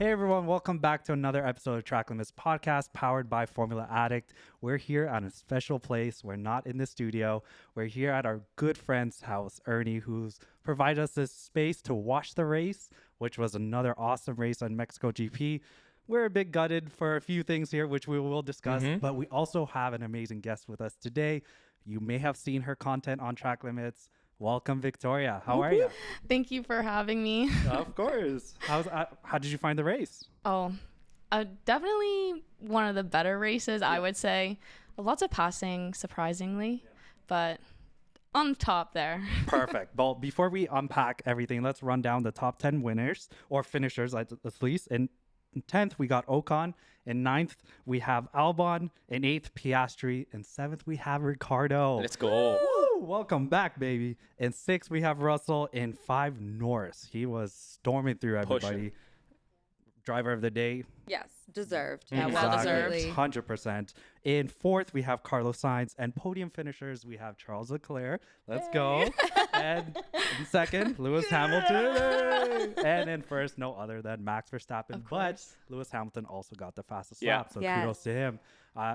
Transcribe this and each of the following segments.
Hey everyone, welcome back to another episode of Track Limits Podcast powered by Formula Addict. We're here at a special place. We're not in the studio. We're here at our good friend's house, Ernie, who's provided us this space to watch the race, which was another awesome race on Mexico GP. We're a bit gutted for a few things here, which we will discuss, but we also have an amazing guest with us today. You may have seen her content on Track Limits. Welcome, Victoria. How are you? Thank you for having me. Of course. How did you find the race? Definitely one of the better races, I would say. Lots of passing, surprisingly, but on top there. Perfect. Well, before we unpack everything, let's run down the top 10 winners or finishers at least. In 10th, we got Ocon. In 9th, we have Albon. In 8th, Piastri. In 7th, we have Ricciardo. Let's go. Woo! Welcome back, baby. In 6th, we have Russell. In 5, Norris. He was storming through everybody. Pushing. Driver of the day. Yes, deserved. Yeah, well deserved. 100%. In 4th, we have Carlos Sainz. And podium finishers, we have Charles Leclerc. Let's go. And in 2nd, Lewis Hamilton. And in 1st, no other than Max Verstappen. But Lewis Hamilton also got the fastest lap. So kudos to him.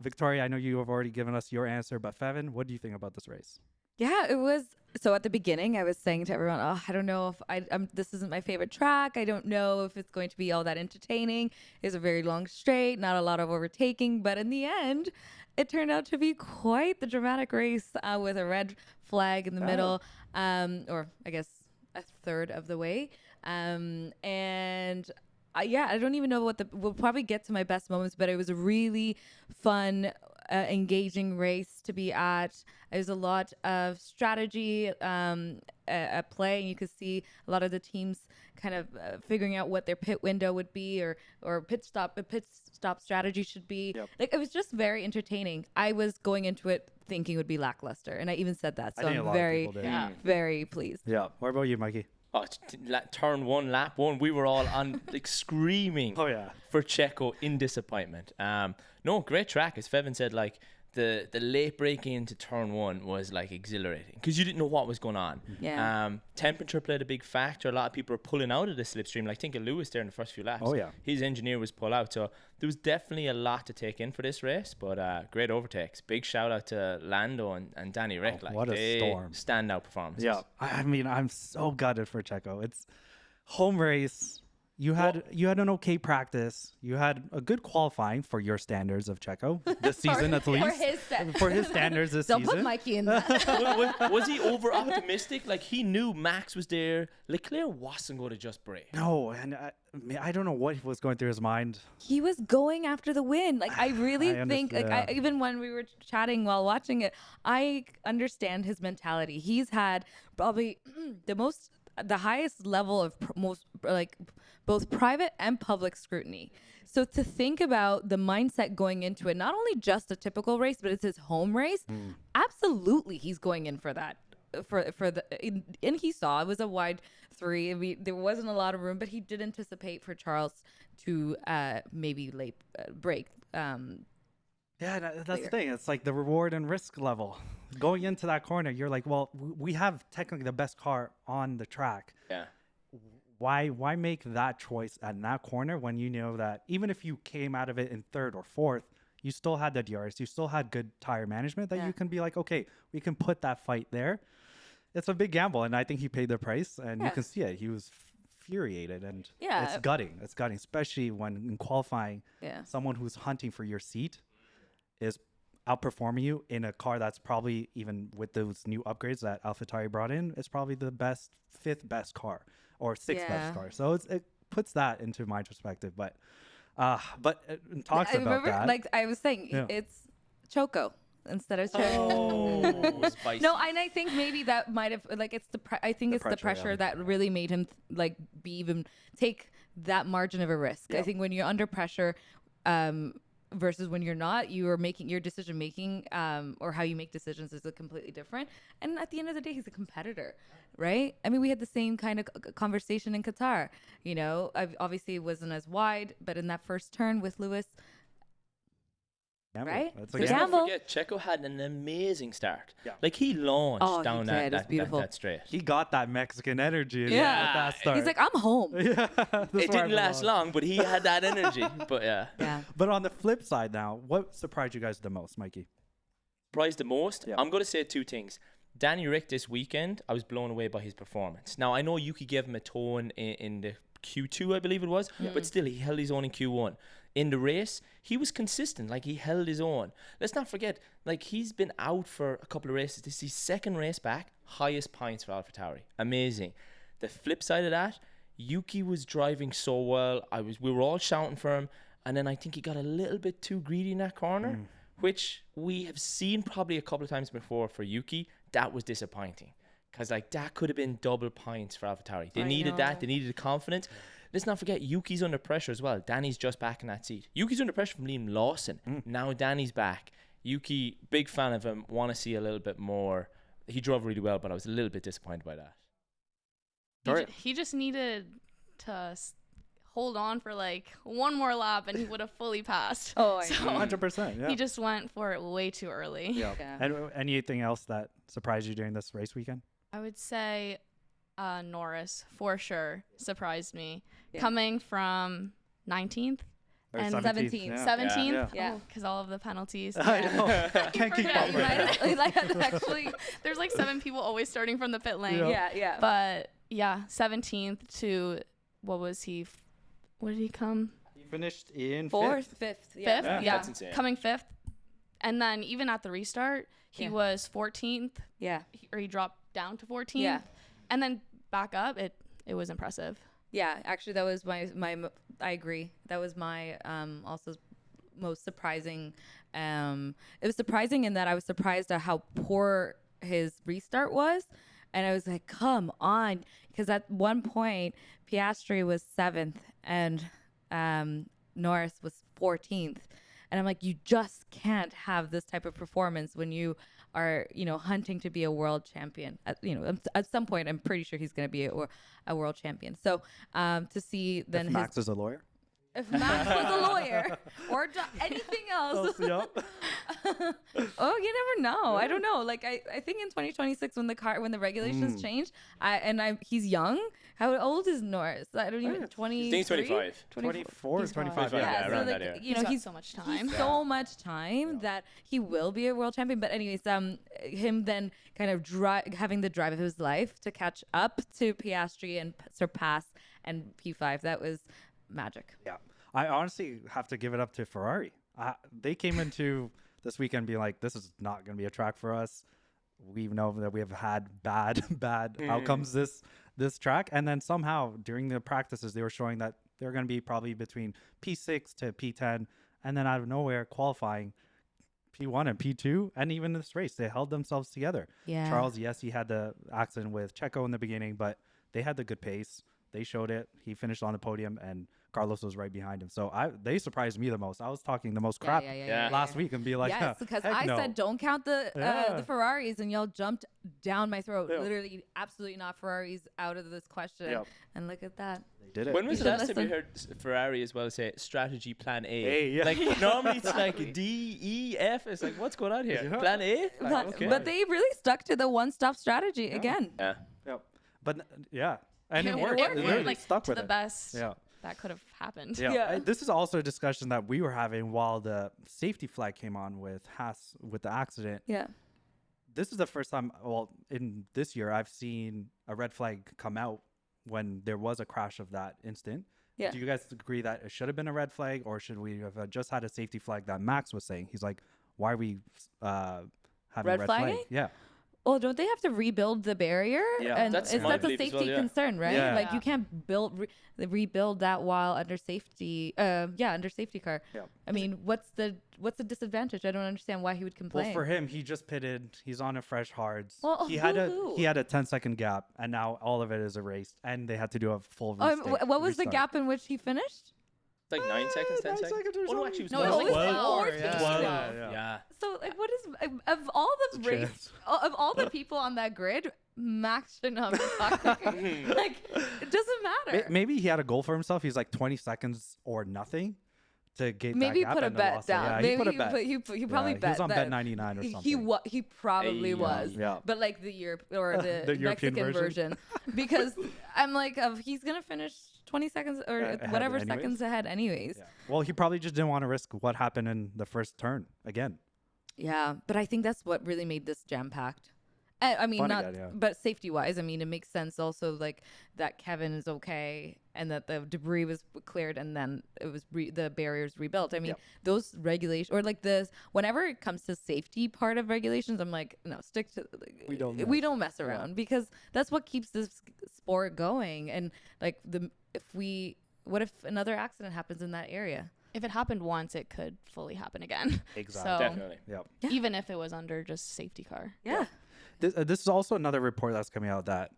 Victoria, I know you have already given us your answer. But Feven, what do you think about this race? Yeah, it was. So at the beginning, I was saying to everyone, "Oh, I don't know if this isn't my favorite track. I don't know if it's going to be all that entertaining. It's a very long straight, not a lot of overtaking." But in the end, it turned out to be quite the dramatic race with a red flag in the middle, or I guess a third of the way. I don't even know we'll probably get to my best moments, but it was a really fun, engaging race to be at. There's a lot of strategy at play, and you could see a lot of the teams kind of figuring out what their pit window would be or pit stop strategy should be. Yep. Like, it was just very entertaining. I was going into it thinking it would be lackluster, and I even said that. So I'm very pleased. Yeah. What about you, Mikey? Oh, turn one, lap one. We were all on like screaming for Checo in disappointment. No, great track. As Feven said, like the late breaking into turn one was like exhilarating because you didn't know what was going on. Yeah. Temperature played a big factor. A lot of people were pulling out of the slipstream. Like, think of Lewis there in the first few laps. Oh, yeah. His engineer was pulled out. So there was definitely a lot to take in for this race, but great overtakes. Big shout out to Lando and Danny Rick. What a storm. Standout performances. Yeah. I mean, I'm so gutted for Checo. It's home race. You had an okay practice. You had a good qualifying for your standards of Checo this season, at least. For his standards this season. Don't put Mikey in that. Was he over optimistic? Like, he knew Max was there. Leclerc wasn't going to just break. No, and I don't know what was going through his mind. He was going after the win. Like, I really think, even when we were chatting while watching it, I understand his mentality. He's had probably the highest level of both private and public scrutiny. So to think about the mindset going into it, not only just a typical race, but it's his home race. Absolutely, he's going in for that. And he saw it was a wide 3. I mean, there wasn't a lot of room, but he did anticipate for Charles to maybe late break. Yeah, that's the thing. It's like the reward and risk level. Going into that corner, you're like, well, we have technically the best car on the track. Yeah. Why make that choice at that corner when you know that even if you came out of it in 3rd or 4th, you still had the DRS, you still had good tire management that you can be like, okay, we can put that fight there. It's a big gamble, and I think he paid the price, and you can see it. He was infuriated, and it's gutting. It's gutting, especially when in qualifying, someone who's hunting for your seat is outperforming you in a car that's probably, even with those new upgrades that AlphaTauri brought in, is probably the 5th best car or 6th best car. So it puts that into my perspective. But talks about that. Like I was saying, it's Choco instead of Checo. Oh, spicy. No, and I think maybe that might have it's the pressure that really made him take that margin of a risk. Yeah. I think when you're under pressure, versus when you're not, you are making your decision making or how you make decisions is completely different. And at the end of the day, he's a competitor, right? I mean, we had the same kind of conversation in Qatar. You know, obviously it wasn't as wide, but in that first turn with Lewis, Gamble. Right? That's a It's a gamble. Don't gamble. forget, Checo had an amazing start. Yeah. Like he launched Oh, he down did. It was that beautiful. that straight. He got that Mexican energy. Yeah. At that start. He's like, I'm home. yeah. It didn't last long, but he had that energy. But yeah. Yeah. But on the flip side now, what surprised you guys the most, Mikey? Surprised the most? Yeah. I'm going to say two things. Danny Rick this weekend, I was blown away by his performance. Now, I know Yuki gave him a tone in the Q2, I believe it was, but still, he held his own in Q1. In the race, he was consistent. Like, he held his own. Let's not forget, like, he's been out for a couple of races. This is his second race back, highest points for AlphaTauri. Amazing. The flip side of that, Yuki was driving so well. We were all shouting for him, and then I think he got a little bit too greedy in that corner, which we have seen probably a couple of times before for Yuki. That was disappointing, because like that could have been double points for AlphaTauri. They needed that. They needed the confidence. Let's not forget, Yuki's under pressure as well. Danny's just back in that seat. Yuki's under pressure from Liam Lawson. Now Danny's back. Yuki, big fan of him. Want to see a little bit more. He drove really well, but I was a little bit disappointed by that. He just needed to hold on for like one more lap and he would have fully passed. Oh, I So know. 100%. Yeah. he just went for it way too early. Yeah. Yeah. And anything else that surprised you during this race weekend? I would say Norris for sure surprised me. Yeah. Coming from 19th Or and 17th. Yeah. 17th. Yeah. Because all of the penalties. I know. Can't keep forget. up You with might that. Like, actually, There's like 7 people always starting from the pit lane. Yeah. yeah. But yeah, 17th to what was he? What did he come? He finished in Fourth, fifth. Yeah. Fifth? Yeah. Yeah. That's insane. Coming 5th. And then even at the restart, he Yeah. was 14th, Yeah. or he dropped down to 14th. Yeah. And then back up. It was impressive. Yeah, actually, that was my I agree. That was my also most surprising. It was surprising in that I was surprised at how poor his restart was, and I was like, "Come on!" Because at one point, Piastri was 7th and Norris was 14th, and I'm like, "You just can't have this type of performance when you are, hunting to be a world champion. At some point, I'm pretty sure he's going to be a world champion. So to see then If Max is a lawyer. if Max was a lawyer or anything else, oh, you never know. I don't know. Like I think in 2026 when the regulations change, he's young. How old is Norris? I don't even 20. I think he's 25. 24, 25. Yeah, so around like, that area. He's got so much time. He's so much time that he will be a world champion. But anyways, him then kind of having the drive of his life to catch up to Piastri and surpass and P5. That was magic. Yeah. I honestly have to give it up to Ferrari. They came into this weekend being like, this is not going to be a track for us. We know that we have had bad outcomes this track. And then somehow during the practices, they were showing that they're going to be probably between P6 to P10. And then out of nowhere, qualifying P1 and P2. And even this race, they held themselves together. Yeah. Charles, yes, he had the accident with Checo in the beginning, but they had the good pace. They showed it. He finished on the podium, and Carlos was right behind him. So they surprised me the most. I was talking the most crap last week and be like, yes, because heck I no. said don't count the Ferraris, and y'all jumped down my throat. Yeah. Literally, absolutely not Ferraris out of this question. Yep. And look at that. They did it. When was the should last time you listen. heard Ferrari as well say strategy plan A? A, yeah. Like normally it's like D, E, F. It's like, what's going on here? Yeah. Plan A? Like, okay. But they really stuck to the one-stop strategy again. Yeah. Yep. But yeah, and it It worked. worked, They literally like, stuck to with the it. best Yeah. that could have happened. Yeah. Yeah. This is also a discussion that we were having while the safety flag came on with Haas with the accident. Yeah. This is the first time, well, in this year, I've seen a red flag come out when there was a crash of that instant. Yeah. Do you guys agree that it should have been a red flag, or should we have just had a safety flag that Max was saying? He's like, why are we having Red red flagging? flag? Yeah. Well, don't they have to rebuild the barrier? Yeah. And That's that's my a belief as safety well, yeah. concern, right? Yeah. Like you can't rebuild that while under safety. Under safety car. Yeah. I mean, what's the disadvantage? I don't understand why he would complain. Well, for him, he just pitted. He's on a fresh hards. Well, he had who? a 10-second gap, and now all of it is erased, and they had to do a full restart. What was the restart. gap in which he finished? Like 9 seconds, 10 9 seconds. seconds or Oh, no, something. actually, it was No, it 12. was 12. 14. Yeah. 12. Yeah. Yeah. So, like, what is of all the It's a race chance. of all the people on that grid, Max should not be talking. Like, it doesn't matter. Maybe he had a goal for himself. He's like 20 seconds or nothing to gate maybe that gap put a and bet lost it. down. Yeah, maybe he put a bet. He probably bet. He was on that bet 99 or something. He probably was. Yeah. But like the Europe or the, The European Mexican version, because I'm like, he's gonna finish 20 seconds or Ahead whatever anyways. seconds ahead, anyways. Yeah. Well, he probably just didn't want to risk what happened in the first turn again. Yeah, but I think that's what really made this jam packed. I mean, Fun not, again, yeah. but safety wise, I mean, it makes sense also like that Kevin is okay and that the debris was cleared and then it was the barriers rebuilt. I mean, those regulations or like this, whenever it comes to safety part of regulations, I'm like, no, stick to, like, we don't mess around because that's what keeps this sport going. And like what if another accident happens in that area? If it happened once, it could fully happen again. Exactly. So Definitely. Yeah. even if it was under just safety car. Yeah. This is also another report that's coming out that,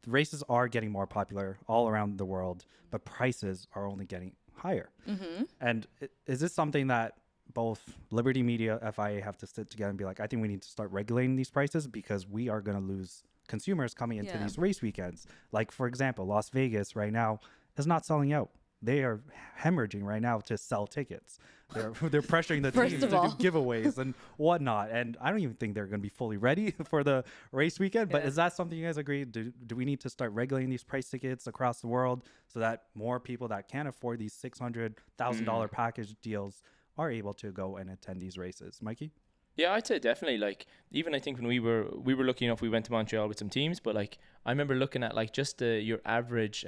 races are getting more popular all around the world, but prices are only getting higher. Mm-hmm. And is this something that both Liberty Media, FIA have to sit together and be like, I think we need to start regulating these prices because we are going to lose consumers coming into these race weekends. Like, for example, Las Vegas right now is not selling out. They are hemorrhaging right now to sell tickets. They're pressuring the teams to do giveaways and whatnot. And I don't even think they're going to be fully ready for the race weekend. But is that something you guys agree? Do we need to start regulating these price tickets across the world so that more people that can't afford these $600,000 package deals are able to go and attend these races? Mikey? Yeah, I'd say definitely. Like, even I think when we were lucky enough, we went to Montreal with some teams. But like, I remember looking at like just your average,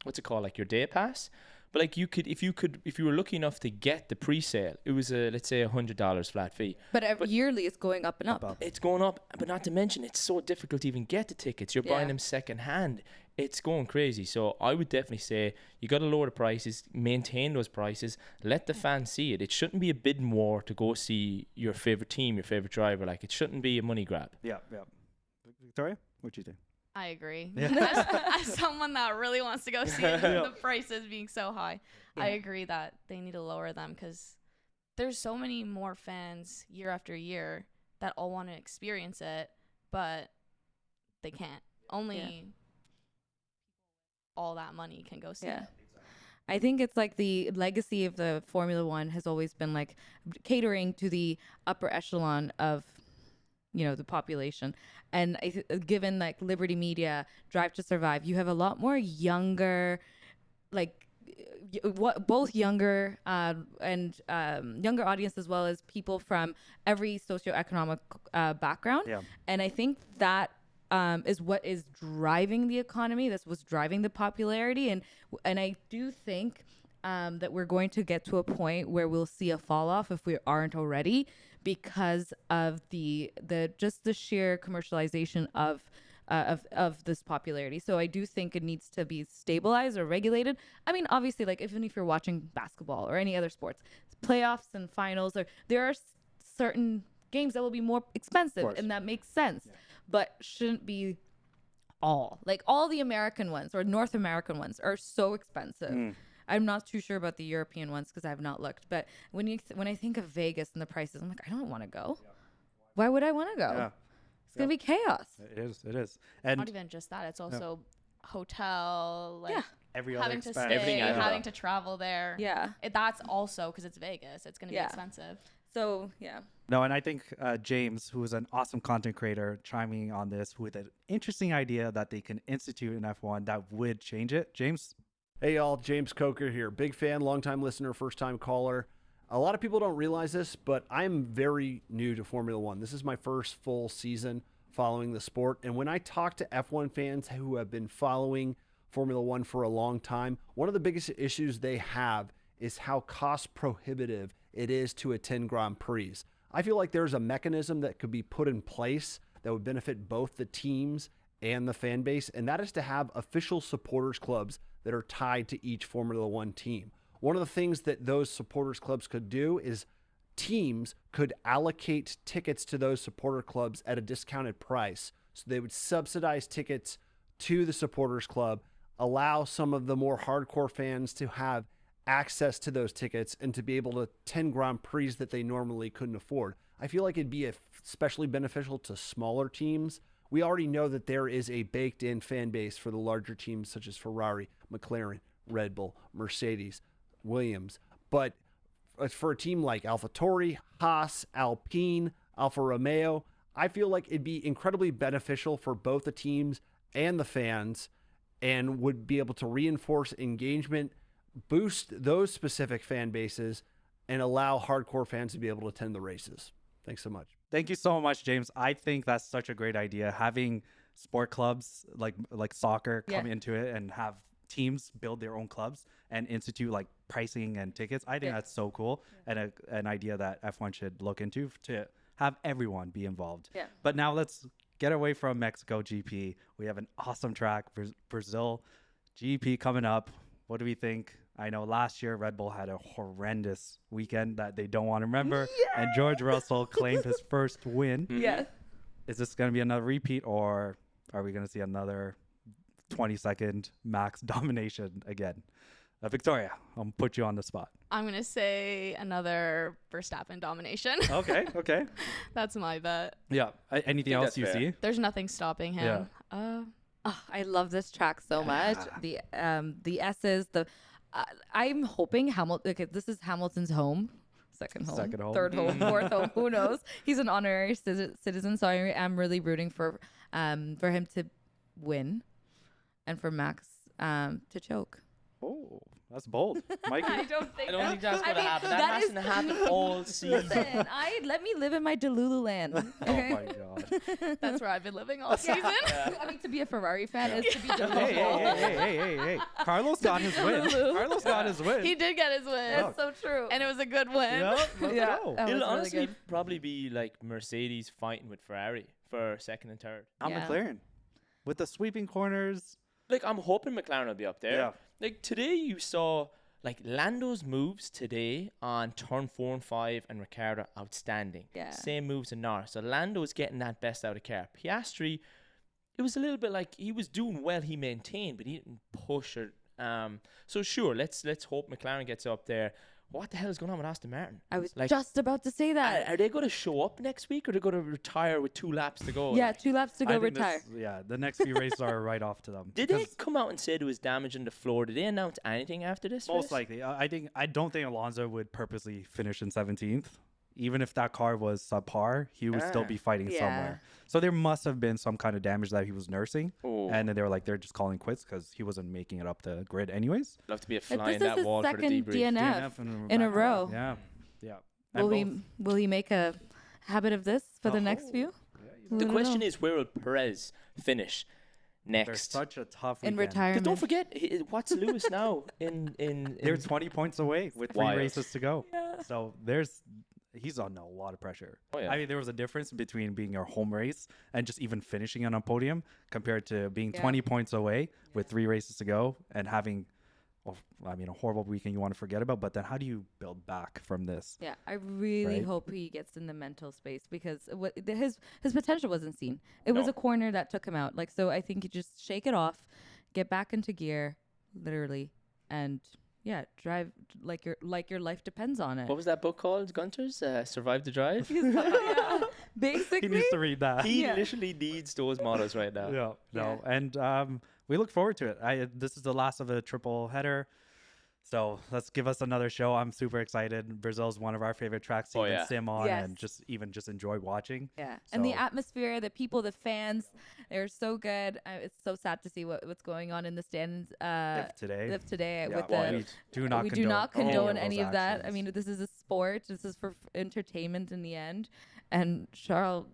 what's it called, like your day pass. But like if you were lucky enough to get the pre-sale, it was let's say $100 flat fee. But yearly it's going up and up. It's going up, but not to mention it's so difficult to even get the tickets. You're buying them second hand. It's going crazy. So I would definitely say you got to lower the prices, maintain those prices, let the fans see it. It shouldn't be a bidding war to go see your favorite team, your favorite driver. Like, it shouldn't be a money grab. Yeah. Victoria, what do you think? I agree. Yeah. As someone that really wants to go see the prices being so high, I agree that they need to lower them because there's so many more fans year after year that all want to experience it, but they can't. Only all that money can go see it. I think it's like the legacy of the Formula One has always been like catering to the upper echelon of the population. And given like Liberty Media, Drive to Survive, you have a lot more younger, like both younger and younger audience as well as people from every socioeconomic background. Yeah. And I think that is what is driving the economy. That's what's driving the popularity. And I do think that we're going to get to a point where we'll see a fall off if we aren't already, because of the sheer commercialization of this popularity. So I do think it needs to be stabilized or regulated. I mean, obviously, like even if you're watching basketball or any other sports, playoffs and finals, there are certain games that will be more expensive, and that makes sense, but shouldn't be all the American ones or North American ones are so expensive. I'm not too sure about the European ones because I have not looked. But when I think of Vegas and the prices, I'm like, I don't want to go. Why would I want to go? Yeah. It's going to be chaos. It is. And not even just that. It's also hotel, every other having to expense. stay, having to travel there. Yeah. That's also because it's Vegas. It's going to be expensive. So, yeah. No, and I think James, who is an awesome content creator, chiming on this with an interesting idea that they can institute in F1 that would change it. James? Hey y'all, James Coker here. Big fan, longtime listener, first time caller. A lot of people don't realize this, but I'm very new to Formula One. This is my first full season following the sport. And when I talk to F1 fans who have been following Formula One for a long time, one of the biggest issues they have is how cost prohibitive it is to attend Grand Prix. I feel like there's a mechanism that could be put in place that would benefit both the teams and the fan base, and that is to have official supporters clubs that are tied to each Formula One team. One of the things that those supporters clubs could do is teams could allocate tickets to those supporter clubs at a discounted price. So they would subsidize tickets to the supporters club, allow some of the more hardcore fans to have access to those tickets and to be able to attend Grand Prix that they normally couldn't afford. I feel like it'd be especially beneficial to smaller teams. We already know that there is a baked-in fan base for the larger teams such as Ferrari, McLaren, Red Bull, Mercedes, Williams. But for a team like AlphaTauri, Haas, Alpine, Alfa Romeo, I feel like it'd be incredibly beneficial for both the teams and the fans, and would be able to reinforce engagement, boost those specific fan bases, and allow hardcore fans to be able to attend the races. Thanks so much. Thank you so much, James. I think that's such a great idea. Having sport clubs like soccer come into it and have teams build their own clubs and institute like pricing and tickets. I think that's so cool, and an idea that F1 should look into to have everyone be involved. Yeah. But now let's get away from Mexico GP. We have an awesome track, Brazil GP coming up. What do we think? I know last year Red Bull had a horrendous weekend that they don't want to remember, and George Russell claimed his first win. Yeah. Is this going to be another repeat, or are we going to see another 20-second max domination again? Victoria, I'll put you on the spot. I'm going to say another Verstappen domination. Okay. That's my bet. Yeah. Anything else you see? There's nothing stopping him. I love this track so much. The S's, I'm hoping Hamilton. Okay, this is Hamilton's home, second home, third home, fourth home. Who knows? He's an honorary citizen, so I am really rooting for him to win, and for Max to choke. Oh, that's bold, Mikey. I don't think that's going to happen. That hasn't happened all season. Listen, let me live in my Delulu land. Okay? Oh my God. That's where I've been living all season. I mean, to be a Ferrari fan is to be Delulu. Hey. Carlos got his win. He did get his win. That's so true. And it was a good win. Let's go. That was It'll really honestly good. probably be like Mercedes fighting with Ferrari for second and third. McLaren with the sweeping corners. Like, I'm hoping McLaren will be up there. Yeah. Like, today you saw, like, Lando's moves today on turn 4 and 5 and Ricciardo, outstanding. Yeah. Same moves in Norris. So Lando's getting that best out of car. Piastri, it was a little bit like he was doing well, he maintained, but he didn't push it. So sure, let's hope McLaren gets up there. What the hell is going on with Aston Martin? I was just about to say that. Are they going to show up next week, or are they going to retire with 2 laps to go? Yeah, 2 laps to go, retire. The next few races are right off to them. Did they come out and say there was damage in the floor? Did they announce anything after this Most race? likely. I don't think Alonso would purposely finish in 17th. Even if that car was subpar, he would still be fighting somewhere. So there must have been some kind of damage that he was nursing. Oh. And then they were like, they're just calling quits because he wasn't making it up the grid anyways. Love to be a But fly in this is that his wall for the second debrief. DNF in a row. Yeah. Will he make a habit of this for the next few? The question is, where will Perez finish There's next? such a tough In weekend. retirement. Don't forget, what's Lewis now? They're 20 points away with 3 Wild. races to go. So he's under a lot of pressure. Oh, yeah. I mean, there was a difference between being a home race and just even finishing on a podium compared to being 20 points away with 3 races to go and having, a horrible weekend you want to forget about. But then how do you build back from this? Yeah, I really hope he gets in the mental space, because his potential wasn't seen. It was a corner that took him out. So I think you just shake it off, get back into gear, literally, and drive like your life depends on it. What was that book called, Gunter's? Survive the Drive? Basically. He needs to read that. He literally needs those models right now. And we look forward to it. This is the last of a triple header. So let's give us another show. I'm super excited. Brazil is one of our favorite tracks to even sim on and just enjoy watching. Yeah, so. And the atmosphere, the people, the fans, they're so good. It's so sad to see what's going on in the stands. today. We do not condone any of that. Actions. I mean, this is a sport. This is for entertainment in the end. And Charles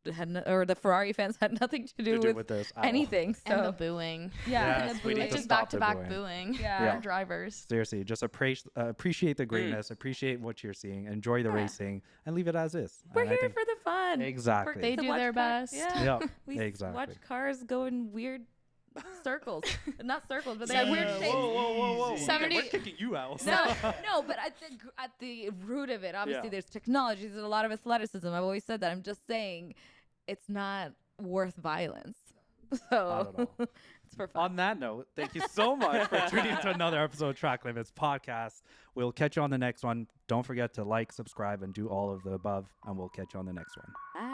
the Ferrari fans had nothing to do with this anything. So. And the booing. Yeah, and the We booing. need just back-to-back booing. Yeah. For drivers. Seriously, just appreciate the greatness, appreciate what you're seeing, enjoy the racing, and leave it as is. We're And I here think- for the fun. Exactly. They do their best. Yeah. Yeah, We exactly. watch cars go in weird circles. Not circles, but they have weird shapes. Whoa. 70 We're kicking you out. No, but at the root of it, obviously, there's technology. There's a lot of athleticism. I've always said that. I'm just saying it's not worth violence. So it's for fun. On that note, thank you so much for tuning into another episode of Track Limits Podcast. We'll catch you on the next one. Don't forget to like, subscribe, and do all of the above, and we'll catch you on the next one. Bye.